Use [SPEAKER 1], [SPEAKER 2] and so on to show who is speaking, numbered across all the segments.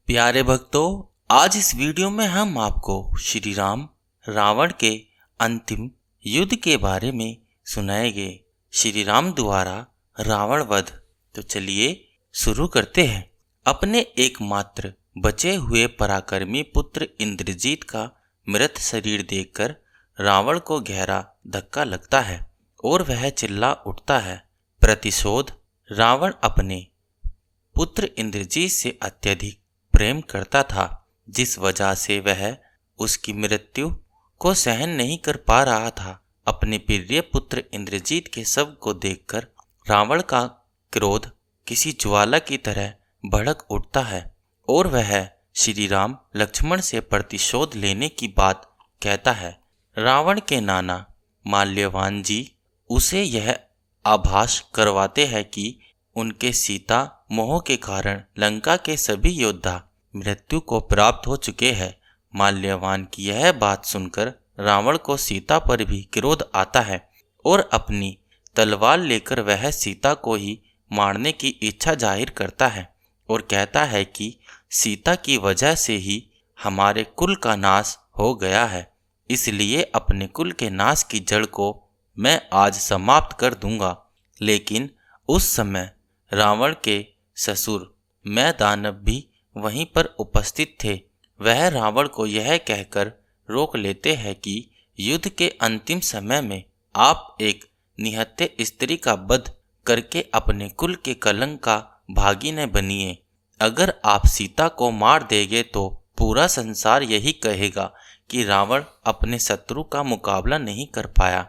[SPEAKER 1] प्यारे भक्तों, आज इस वीडियो में हम आपको श्री राम रावण के अंतिम युद्ध के बारे में सुनाएंगे। श्री राम द्वारा रावण वध। तो चलिए शुरू करते हैं। अपने एकमात्र बचे हुए पराक्रमी पुत्र इंद्रजीत का मृत शरीर देखकर रावण को गहरा धक्का लगता है और वह चिल्ला उठता है, प्रतिशोध। रावण अपने पुत्र इंद्रजीत से अत्यधिक प्रेम करता था, जिस वजह से वह उसकी मृत्यु को सहन नहीं कर पा रहा था। अपने प्रिय पुत्र इंद्रजीत के शव को देखकर रावण का क्रोध किसी ज्वाला की तरह भड़क उठता है और वह श्री राम लक्ष्मण से प्रतिशोध लेने की बात कहता है। रावण के नाना माल्यवान जी उसे यह आभास करवाते हैं कि उनके सीता मोह के कारण लंका के सभी योद्धा मृत्यु को प्राप्त हो चुके हैं। माल्यवान की यह बात सुनकर रावण को सीता पर भी क्रोध आता है और अपनी तलवार लेकर वह सीता को ही मारने की इच्छा जाहिर करता है और कहता है कि सीता की वजह से ही हमारे कुल का नाश हो गया है, इसलिए अपने कुल के नाश की जड़ को मैं आज समाप्त कर दूंगा। लेकिन उस समय रावण के ससुर मैदानव भी वहीं पर उपस्थित थे। वह रावण को यह कहकर रोक लेते हैं कि युद्ध के अंतिम समय में आप एक निहत्थे स्त्री का वध करके अपने कुल के कलंक का भागी न बनिए। अगर आप सीता को मार देंगे तो पूरा संसार यही कहेगा कि रावण अपने शत्रु का मुकाबला नहीं कर पाया,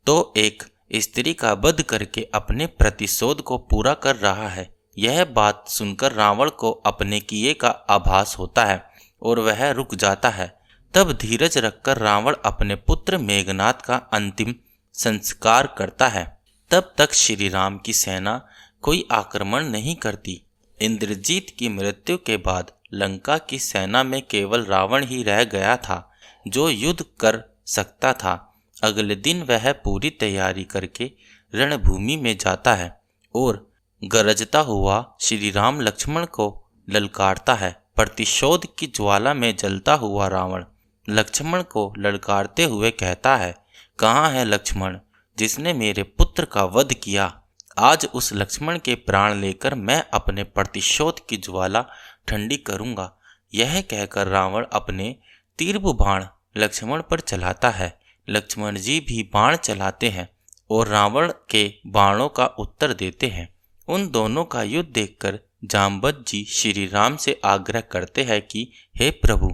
[SPEAKER 1] तो एक स्त्री का वध करके अपने प्रतिशोध को पूरा कर रहा है। यह बात सुनकर रावण को अपने किए का आभास होता है और वह रुक जाता है। तब धीरज रखकर रावण अपने पुत्र मेघनाद का अंतिम संस्कार करता है। तब तक श्री राम की सेना कोई आक्रमण नहीं करती। इंद्रजीत की मृत्यु के बाद लंका की सेना में केवल रावण ही रह गया था जो युद्ध कर सकता था। अगले दिन वह पूरी तैयारी करके रणभूमि में जाता है और गरजता हुआ श्री राम लक्ष्मण को ललकारता है। प्रतिशोध की ज्वाला में जलता हुआ रावण लक्ष्मण को ललकारते हुए कहता है, कहाँ है लक्ष्मण जिसने मेरे पुत्र का वध किया? आज उस लक्ष्मण के प्राण लेकर मैं अपने प्रतिशोध की ज्वाला ठंडी करूंगा। यह कहकर रावण अपने तीव्र बाण लक्ष्मण पर चलाता है। लक्ष्मण जी भी बाण चलाते हैं और रावण के बाणों का उत्तर देते हैं। उन दोनों का युद्ध देखकर जामवंत जी श्री राम से आग्रह करते हैं कि हे प्रभु,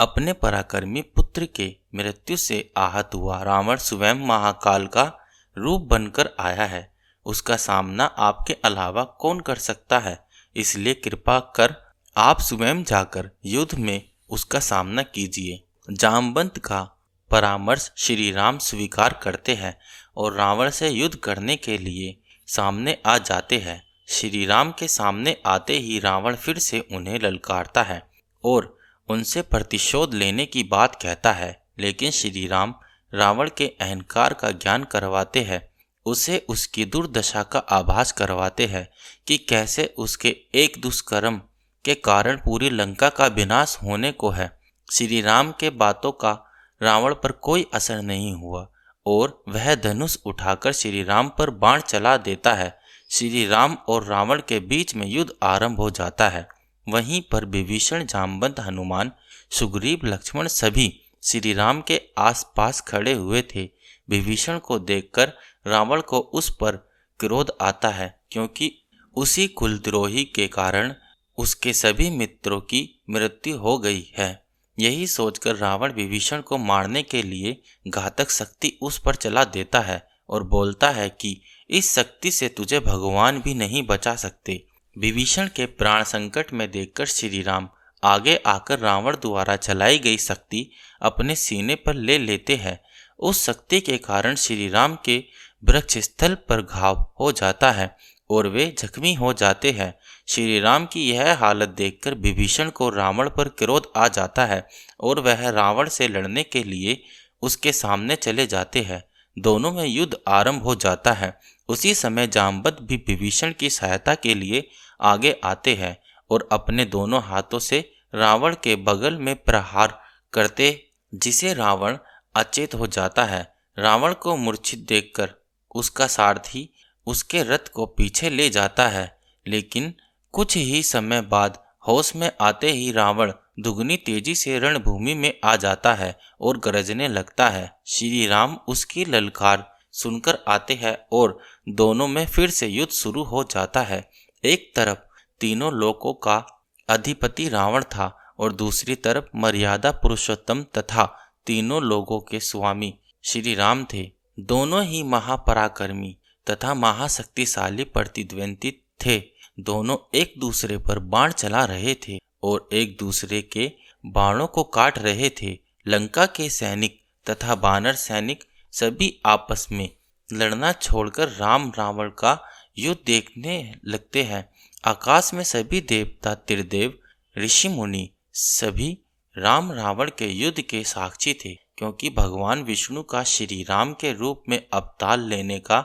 [SPEAKER 1] अपने पराक्रमी पुत्र के मृत्यु से आहत हुआ रावण स्वयं महाकाल का रूप बनकर आया है। उसका सामना आपके अलावा कौन कर सकता है? इसलिए कृपा कर आप स्वयं जाकर युद्ध में उसका सामना कीजिए। जामवंत का परामर्श श्री राम स्वीकार करते हैं और रावण से युद्ध करने के लिए सामने आ जाते हैं। श्री राम के सामने आते ही रावण फिर से उन्हें ललकारता है और उनसे प्रतिशोध लेने की बात कहता है। लेकिन श्री राम रावण के अहंकार का ज्ञान करवाते हैं, उसे उसकी दुर्दशा का आभास करवाते हैं कि कैसे उसके एक दुष्कर्म के कारण पूरी लंका का विनाश होने को है। श्री राम के बातों का रावण पर कोई असर नहीं हुआ और वह धनुष उठाकर श्री राम पर बाण चला देता है। श्री राम और रावण के बीच में युद्ध आरंभ हो जाता है। वहीं पर विभीषण, जामवंत, हनुमान, सुग्रीव, लक्ष्मण सभी श्री राम के आसपास खड़े हुए थे। विभीषण को देखकर रावण को उस पर क्रोध आता है, क्योंकि उसी कुलद्रोही के कारण उसके सभी मित्रों की मृत्यु हो गई है। यही सोचकर रावण विभीषण को मारने के लिए घातक शक्ति उस पर चला देता है और बोलता है कि इस शक्ति से तुझे भगवान भी नहीं बचा सकते। विभीषण के प्राण संकट में देखकर श्री राम आगे आकर रावण द्वारा चलाई गई शक्ति अपने सीने पर ले लेते हैं। उस शक्ति के कारण श्री राम के वृक्ष स्थल पर घाव हो जाता है और वे जख्मी हो जाते हैं। श्री राम की यह हालत देखकर विभीषण को रावण पर क्रोध आ जाता है और वह रावण से लड़ने के लिए उसके सामने चले जाते हैं। दोनों में युद्ध आरंभ हो जाता है। उसी समय जामवंत भी विभीषण की सहायता के लिए आगे आते हैं और अपने दोनों हाथों से रावण के बगल में प्रहार करते, जिसे रावण अचेत हो जाता है। रावण को मूर्छित देखकर उसका सारथी उसके रथ को पीछे ले जाता है, लेकिन कुछ ही समय बाद होश में आते ही रावण दुगनी तेजी से रणभूमि में आ जाता है और गरजने लगता है। श्री राम उसकी ललकार सुनकर आते हैं और दोनों में फिर से युद्ध शुरू हो जाता है। एक तरफ तीनों लोकों का अधिपति रावण था और दूसरी तरफ मर्यादा पुरुषोत्तम तथा तीनों लोगों के स्वामी श्री राम थे। दोनों ही महापराक्रमी तथा महाशक्तिशाली प्रतिद्वंदी थे। दोनों एक दूसरे पर बाण चला रहे थे और एक दूसरे के बाणों को काट रहे थे। लंका के सैनिक तथा वानर सैनिक सभी आपस में लड़ना छोड़कर राम रावण का युद्ध देखने लगते हैं। आकाश में सभी देवता, त्रिदेव, ऋषि मुनि सभी राम रावण के युद्ध के साक्षी थे, क्योंकि भगवान विष्णु का श्री राम के रूप में अवतार लेने का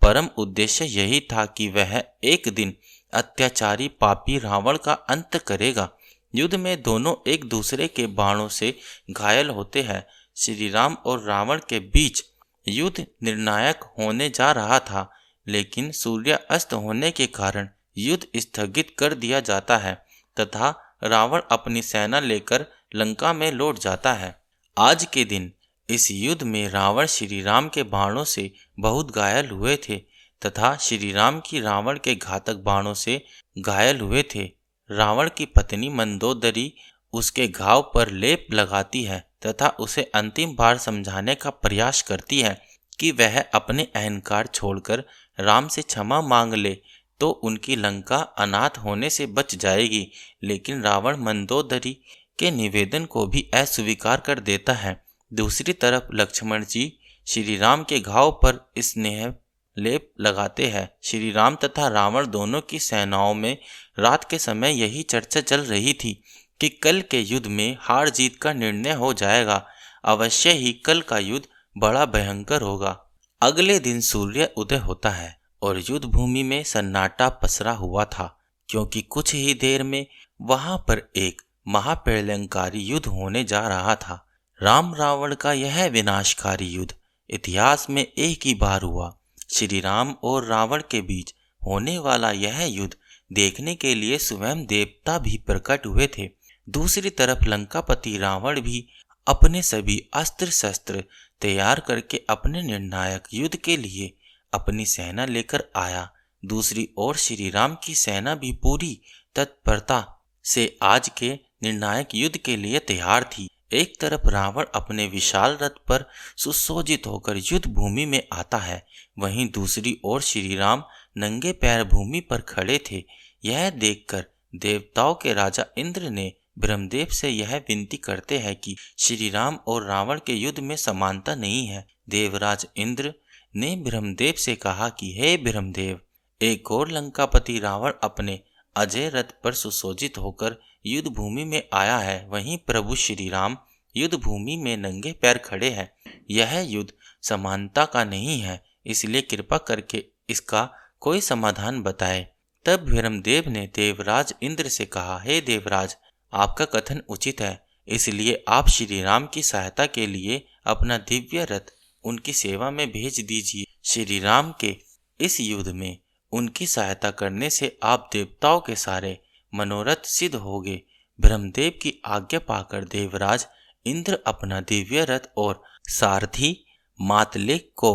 [SPEAKER 1] परम उद्देश्य यही था कि वह एक दिन अत्याचारी पापी रावण का अंत करेगा। युद्ध में दोनों एक दूसरे के बाणों से घायल होते हैं। श्री राम और रावण के बीच युद्ध निर्णायक होने जा रहा था, लेकिन सूर्य अस्त होने के कारण युद्ध स्थगित कर दिया जाता है तथा रावण अपनी सेना लेकर लंका में लौट जाता है। आज के दिन इस युद्ध में रावण श्री राम के बाणों से बहुत घायल हुए थे तथा श्री राम की रावण के घातक बाणों से घायल हुए थे। रावण की पत्नी मंदोदरी उसके घाव पर लेप लगाती है तथा उसे अंतिम बार समझाने का प्रयास करती है कि वह अपने अहंकार छोड़कर राम से क्षमा मांग ले तो उनकी लंका अनाथ होने से बच जाएगी। लेकिन रावण मंदोदरी के निवेदन को भी अस्वीकार कर देता है। दूसरी तरफ लक्ष्मण जी श्री राम के घाव पर स्नेह लेप लगाते हैं। श्री राम तथा रावण दोनों की सेनाओं में रात के समय यही चर्चा चल रही थी कि कल के युद्ध में हार जीत का निर्णय हो जाएगा। अवश्य ही कल का युद्ध बड़ा भयंकर होगा। अगले दिन सूर्य उदय होता है और युद्ध भूमि में सन्नाटा पसरा हुआ था, क्योंकि कुछ ही देर में वहां पर एक महाप्रलयंकारी युद्ध होने जा रहा था। राम रावण का यह विनाशकारी युद्ध इतिहास में एक ही बार हुआ। श्री राम और रावण के बीच होने वाला यह युद्ध देखने के लिए स्वयं देवता भी प्रकट हुए थे। दूसरी तरफ लंकापति रावण भी अपने सभी अस्त्र शस्त्र तैयार करके अपने निर्णायक युद्ध के लिए अपनी सेना लेकर आया। दूसरी ओर श्री राम की सेना भी पूरी तत्परता से आज के निर्णायक युद्ध के लिए तैयार थी। एक तरफ रावण अपने विशाल रथ पर सुसज्जित होकर युद्ध भूमि में आता है, वहीं दूसरी ओर श्री राम नंगे पैर भूमि पर खड़े थे। यह देखकर देवताओं के राजा इंद्र ने ब्रह्मदेव से यह विनती करते हैं कि श्री राम और रावण के युद्ध में समानता नहीं है। देवराज इंद्र ने ब्रह्मदेव से कहा कि हे ब्रह्मदेव, एक और लंकापति रावण अपने अजय रथ पर सुसज्जित होकर युद्ध भूमि में आया है, वहीं प्रभु श्री राम युद्ध भूमि में नंगे पैर खड़े हैं। यह युद्ध समानता का नहीं है, इसलिए कृपा करके इसका कोई समाधान बताए। तब ब्रह्मदेव ने देवराज इंद्र से कहा, हे देवराज, आपका कथन उचित है, इसलिए आप श्री राम की सहायता के लिए अपना दिव्य रथ उनकी सेवा में भेज दीजिए। श्री राम के इस युद्ध में उनकी सहायता करने से आप देवताओं के सारे मनोरथ सिद्ध होंगे। ब्रह्मदेव की आज्ञा पाकर देवराज इंद्र अपना दिव्य रथ और सारथी मातलेक को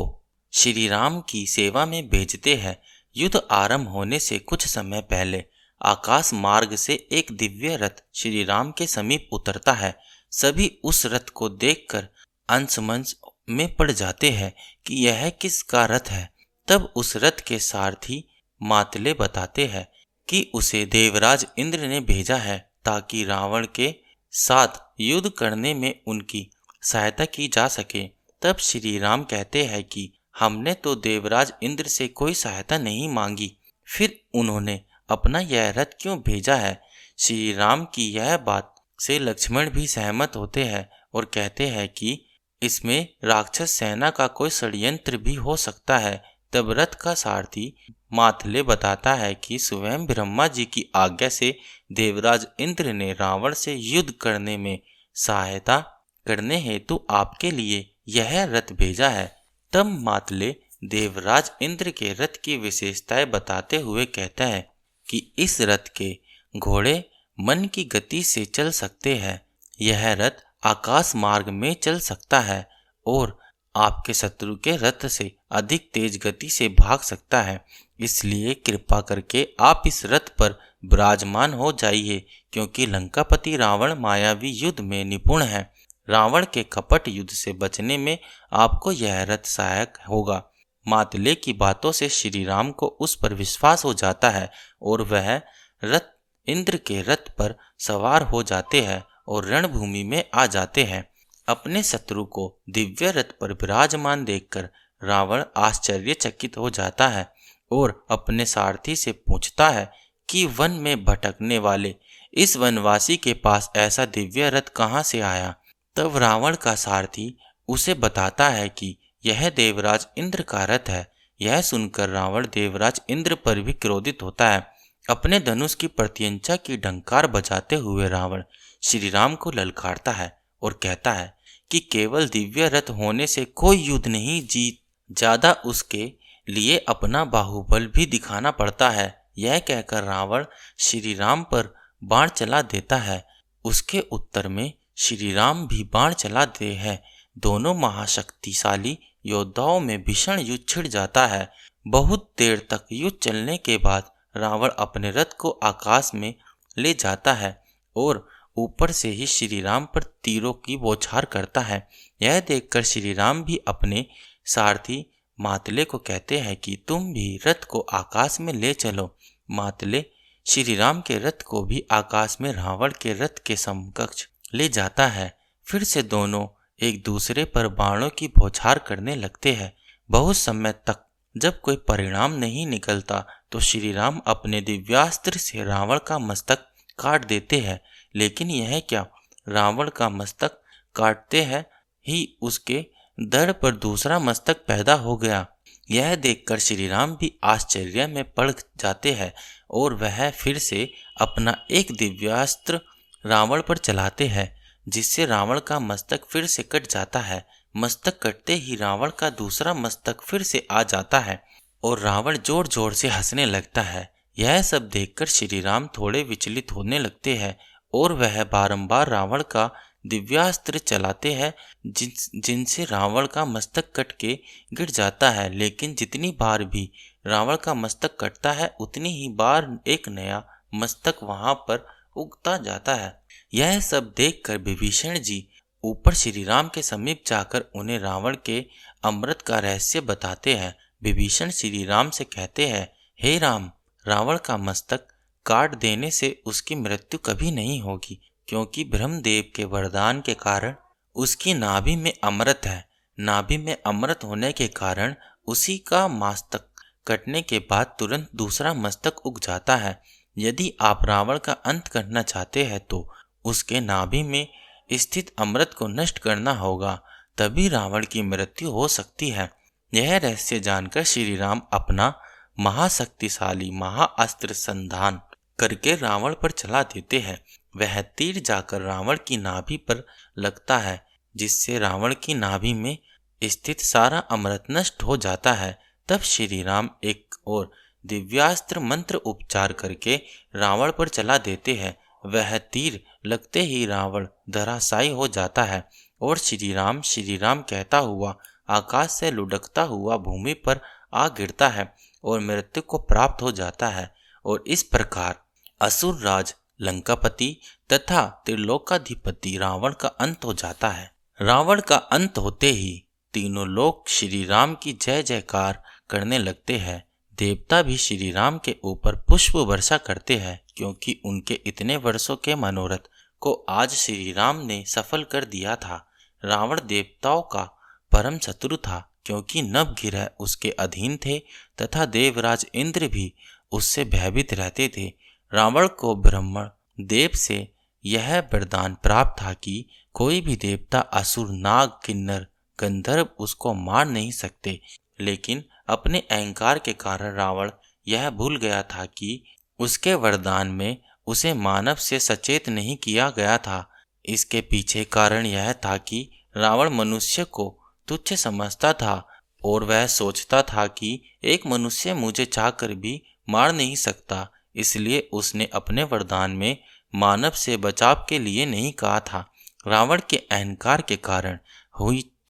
[SPEAKER 1] श्री राम की सेवा में भेजते हैं। युद्ध आरंभ होने से कुछ समय पहले आकाश मार्ग से एक दिव्य रथ श्री राम के समीप उतरता है। सभी उस रथ को देखकर अंशमंश में पड़ जाते हैं कि यह किसका रथ है। तब उस रथ के सारथी मातले बताते हैं कि उसे देवराज इंद्र ने भेजा है ताकि रावण के साथ युद्ध करने में उनकी सहायता की जा सके। तब श्री राम कहते हैं कि हमने तो देवराज इंद्र से कोई सहायता नहीं मांगी, फिर उन्होंने अपना यह रथ क्यों भेजा है। श्री राम की यह बात से लक्ष्मण भी सहमत होते हैं और कहते हैं कि इसमें राक्षस सेना का कोई षड्यंत्र भी हो सकता है। तब रथ का सारथी मातले बताता है कि स्वयं ब्रह्मा जी की आज्ञा से देवराज इंद्र ने रावण से युद्ध करने में सहायता करने हेतु आपके लिए यह रथ भेजा है। तब मातले देवराज इंद्र के रथ की विशेषताएं बताते हुए कहता है कि इस रथ के घोड़े मन की गति से चल सकते हैं, यह रथ आकाश मार्ग में चल सकता है और आपके शत्रु के रथ से अधिक तेज गति से भाग सकता है। इसलिए कृपा करके आप इस रथ पर विराजमान हो जाइए, क्योंकि लंकापति रावण मायावी युद्ध में निपुण है। रावण के कपट युद्ध से बचने में आपको यह रथ सहायक होगा। मातले की बातों से श्री राम को उस पर विश्वास हो जाता है और वह रथ इंद्र के रथ पर सवार हो जाते हैं और रणभूमि में आ जाते हैं। अपने शत्रु को दिव्य रथ पर विराजमान देखकर रावण आश्चर्यचकित हो जाता है और अपने सारथी से पूछता है कि वन में भटकने वाले इस वनवासी के पास ऐसा दिव्य रथ कहाँ से आया। तब रावण का सारथी उसे बताता है कि यह देवराज इंद्र का रथ है। यह सुनकर रावण देवराज इंद्र पर भी क्रोधित होता है। अपने धनुष की प्रत्यंचा की डंकार बजाते हुए रावण श्री राम को ललकारता है और कहता है कि केवल दिव्य रथ होने से कोई युद्ध नहीं जीत, ज्यादा उसके लिए अपना बाहुबल भी दिखाना पड़ता है। यह कहकर रावण श्री राम पर बाण चला देता है। उसके उत्तर में श्री राम भी बाण चलाते हैं। दोनों महाशक्तिशाली योद्धाओं में भीषण युद्ध छिड़ जाता है। बहुत देर तक युद्ध चलने के बाद रावण अपने रथ को आकाश में ले जाता है और ऊपर से ही श्री राम पर तीरों की बौछार करता है। यह देखकर श्री राम भी अपने सारथी मातले को कहते हैं कि तुम भी रथ को आकाश में ले चलो। मातले श्री राम के रथ को भी आकाश में रावण के रथ के समकक्ष ले जाता है। फिर से दोनों एक दूसरे पर बाणों की बौछार करने लगते हैं। बहुत समय तक जब कोई परिणाम नहीं निकलता तो श्री राम अपने दिव्यास्त्र से रावण का मस्तक काट देते हैं। लेकिन यह क्या, रावण का मस्तक काटते हैं ही उसके धड़ पर दूसरा मस्तक पैदा हो गया। यह देखकर श्री राम भी आश्चर्य में पड़ जाते हैं और वह फिर से अपना एक दिव्यास्त्र रावण पर चलाते हैं, जिससे रावण का मस्तक फिर से कट जाता है। मस्तक कटते ही रावण का दूसरा मस्तक फिर से आ जाता है और रावण जोर जोर से हंसने लगता है। यह सब देखकर श्री राम थोड़े विचलित होने लगते हैं और वह बारंबार रावण का दिव्यास्त्र चलाते हैं, जिनसे रावण का मस्तक कट के गिर जाता है। लेकिन जितनी बार भी रावण का मस्तक कटता है उतनी ही बार एक नया मस्तक वहां पर उगता जाता है। यह सब देखकर विभीषण जी ऊपर श्री राम के समीप जाकर उन्हें रावण के अमृत का रहस्य बताते हैं। विभीषण श्री राम से कहते हैं, हे राम, रावण का मस्तक काट देने से उसकी मृत्यु कभी नहीं होगी, क्योंकि ब्रह्मदेव के वरदान के कारण उसकी नाभि में अमृत है। नाभि में अमृत होने के कारण उसी का मस्तक कटने के बाद तुरंत दूसरा मस्तक उग जाता है। यदि आप रावण का अंत करना चाहते हैं तो उसके नाभि में स्थित अमृत को नष्ट करना होगा, तभी रावण की मृत्यु हो सकती है। यह रहस्य जानकर श्री राम अपना महाशक्तिशाली महाअस्त्र संधान करके रावण पर चला देते हैं। वह तीर जाकर रावण की नाभि पर लगता है, जिससे रावण की नाभि में स्थित सारा अमृत नष्ट हो जाता है। तब श्री राम एक और दिव्यास्त्र मंत्र उपचार करके रावण पर चला देते हैं। वह तीर लगते ही रावण धराशायी हो जाता है और श्री राम कहता हुआ आकाश से लुढ़कता हुआ भूमि पर आ गिरता है और मृत्यु को प्राप्त हो जाता है। और इस प्रकार असुर राज लंकापति तथा त्रिलोकाधिपति रावण का अंत हो जाता है। रावण का अंत होते ही तीनों लोग श्री राम की जय जयकार करने लगते हैं। देवता भी श्री राम के ऊपर पुष्प वर्षा करते हैं, क्योंकि उनके इतने वर्षों के मनोरथ को आज श्री राम ने सफल कर दिया था। रावण देवताओं का परम शत्रु था, क्योंकि नवग्रह उसके अधीन थे तथा देवराज इंद्र भी उससे भयभीत रहते थे। रावण को ब्रह्मा देव से यह वरदान प्राप्त था कि कोई भी देवता, असुर, नाग, किन्नर, गंधर्व उसको मार नहीं सकते। लेकिन अपने अहंकार के कारण रावण यह भूल गया था कि उसके वरदान में उसे मानव से सचेत नहीं किया गया था। इसके पीछे कारण यह था कि रावण मनुष्य को तुच्छ समझता था और वह सोचता था कि एक मनुष्य मुझे चाहकर भी मार नहीं सकता। इसलिए उसने अपने वरदान में मानव से बचाव के लिए नहीं कहा था। रावण के अहंकार के कारण हुई